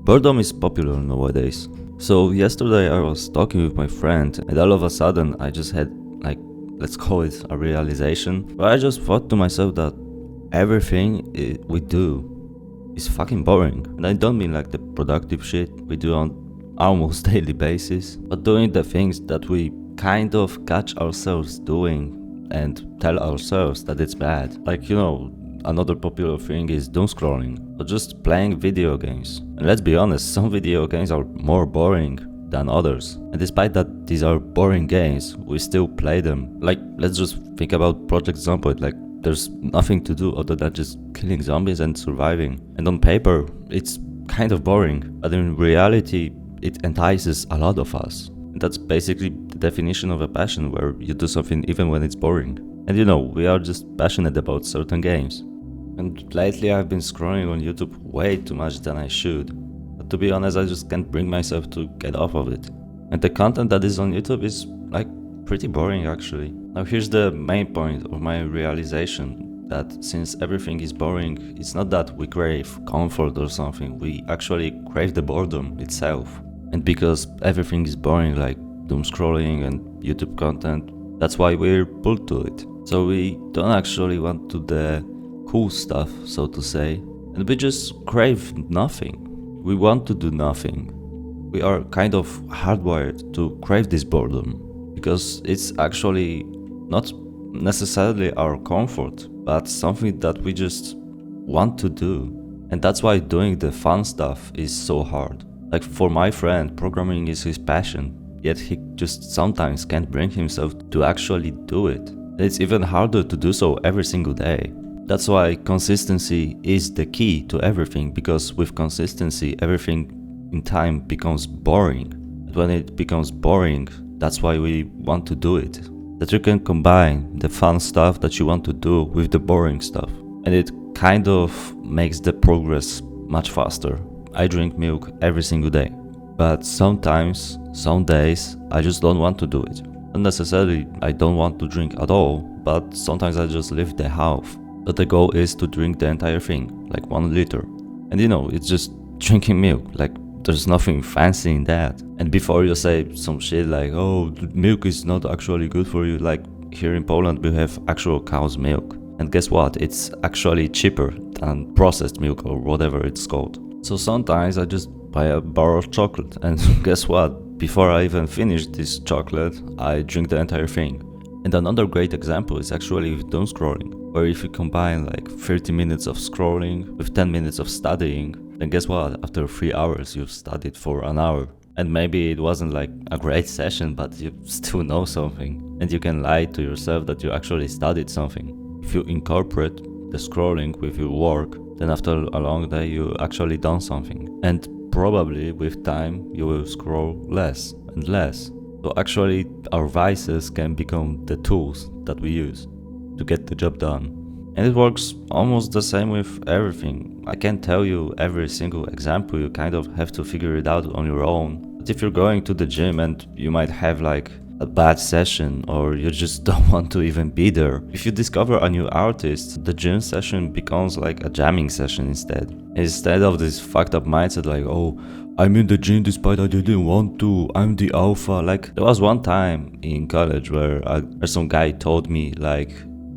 Boredom is popular nowadays. So yesterday I was talking with my friend and all of a sudden I just had let's call it a realization, where I just thought to myself that everything we do is fucking boring. And I don't mean like the productive shit we do on almost daily basis, but doing the things that we kind of catch ourselves doing and tell ourselves that it's bad. Another popular thing is doom scrolling, or just playing video games. And let's be honest, some video games are more boring than others. And despite that these are boring games, we still play them. Let's just think about Project Zomboid. There's nothing to do other than just killing zombies and surviving. And on paper, it's kind of boring, but in reality, it entices a lot of us. And that's basically the definition of a passion, where you do something even when it's boring. And we are just passionate about certain games. And lately I've been scrolling on YouTube way too much than I should. But to be honest, I just can't bring myself to get off of it. And the content that is on YouTube is pretty boring actually. Now here's the main point of my realization, that since everything is boring, it's not that we crave comfort or something, we actually crave the boredom itself. And because everything is boring, like doom scrolling and YouTube content, that's why we're pulled to it. So we don't actually want to do the cool stuff, so to say, and we just crave nothing. We want to do nothing. We are kind of hardwired to crave this boredom, because it's actually not necessarily our comfort, but something that we just want to do. And that's why doing the fun stuff is so hard. Like for my friend, programming is his passion, yet he just sometimes can't bring himself to actually do it. And it's even harder to do so every single day. That's why consistency is the key to everything, because with consistency, everything in time becomes boring. And when it becomes boring, that's why we want to do it. That you can combine the fun stuff that you want to do with the boring stuff. And it kind of makes the progress much faster. I drink milk every single day. But sometimes, some days, I just don't want to do it. Not necessarily I don't want to drink at all, but sometimes I just leave the house. But the goal is to drink the entire thing, like 1 liter. And it's just drinking milk, there's nothing fancy in that. And before you say some shit like, oh, milk is not actually good for you, here in Poland we have actual cow's milk. And guess what? It's actually cheaper than processed milk or whatever it's called. So sometimes I just buy a bar of chocolate, and guess what? Before I even finish this chocolate, I drink the entire thing. And another great example is actually with doom scrolling, where if you combine 30 minutes of scrolling with 10 minutes of studying, then guess what? After 3 hours you've studied for an hour. And maybe it wasn't a great session, but you still know something. And you can lie to yourself that you actually studied something. If you incorporate the scrolling with your work, then after a long day you actually done something. And probably with time you will scroll less and less. So actually our vices can become the tools that we use to get the job done. And it works almost the same with everything. I can't tell you every single example, you kind of have to figure it out on your own. But if you're going to the gym and you might have a bad session, or you just don't want to even be there, if you discover a new artist, the gym session becomes a jamming session instead of this fucked up mindset oh, I'm in the gym despite I didn't want to, I'm the alpha. There was one time in college where some guy told me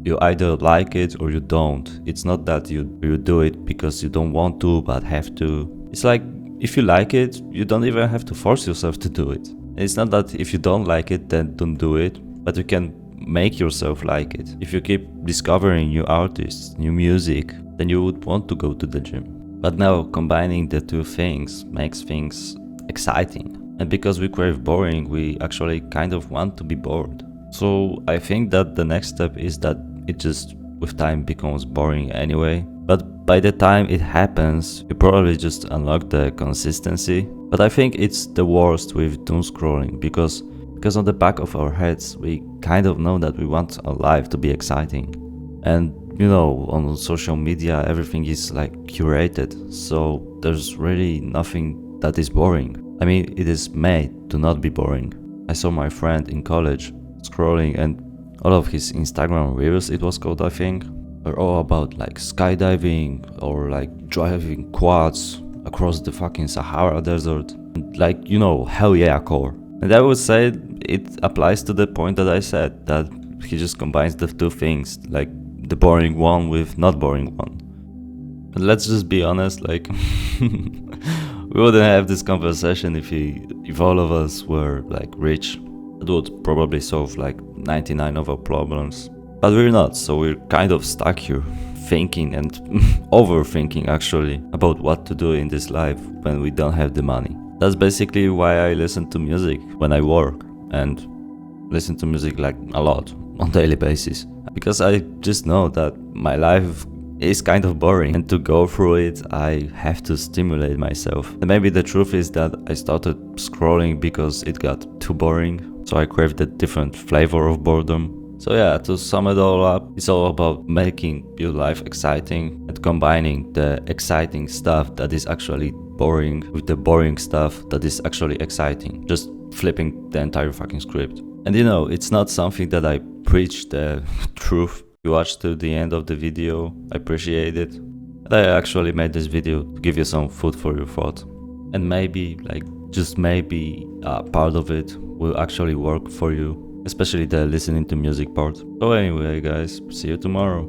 you either like it or you don't. It's not that you do it because you don't want to but have to. It's if you like it, you don't even have to force yourself to do it. It's not that if you don't like it, then don't do it, but you can make yourself like it. If you keep discovering new artists, new music, then you would want to go to the gym. But now combining the two things makes things exciting. And because we crave boring, we actually kind of want to be bored. So I think that the next step is that it just with time becomes boring anyway. But by the time it happens, you probably just unlock the consistency. But I think it's the worst with doom scrolling, because on the back of our heads we kind of know that we want our life to be exciting. And on social media everything is curated, so there's really nothing that is boring. I mean, it is made to not be boring. I saw my friend in college scrolling and all of his Instagram reels, it was called, I think, are all about like skydiving or like driving quads across the fucking Sahara Desert. Like, you know, hell yeah core. And I would say it applies to the point that I said, that he just combines the two things, like the boring one with not boring one. But let's just be honest, like we wouldn't have this conversation if all of us were like rich. It would probably solve like 99 of our problems. But we're not, so we're kind of stuck here, thinking and overthinking actually about what to do in this life when we don't have the money. That's basically why I listen to music when I work, and listen to music like a lot on daily basis. Because I just know that my life is kind of boring, and to go through it I have to stimulate myself. And maybe the truth is that I started scrolling because it got too boring, so I craved a different flavor of boredom. So yeah, to sum it all up, it's all about making your life exciting and combining the exciting stuff that is actually boring with the boring stuff that is actually exciting. Just flipping the entire fucking script. And you know, it's not something that I preach the truth. You watched to the end of the video, I appreciate it. And I actually made this video to give you some food for your thought. And maybe, like, just maybe part of it will actually work for you, especially the listening to music part. So anyway guys, see you tomorrow.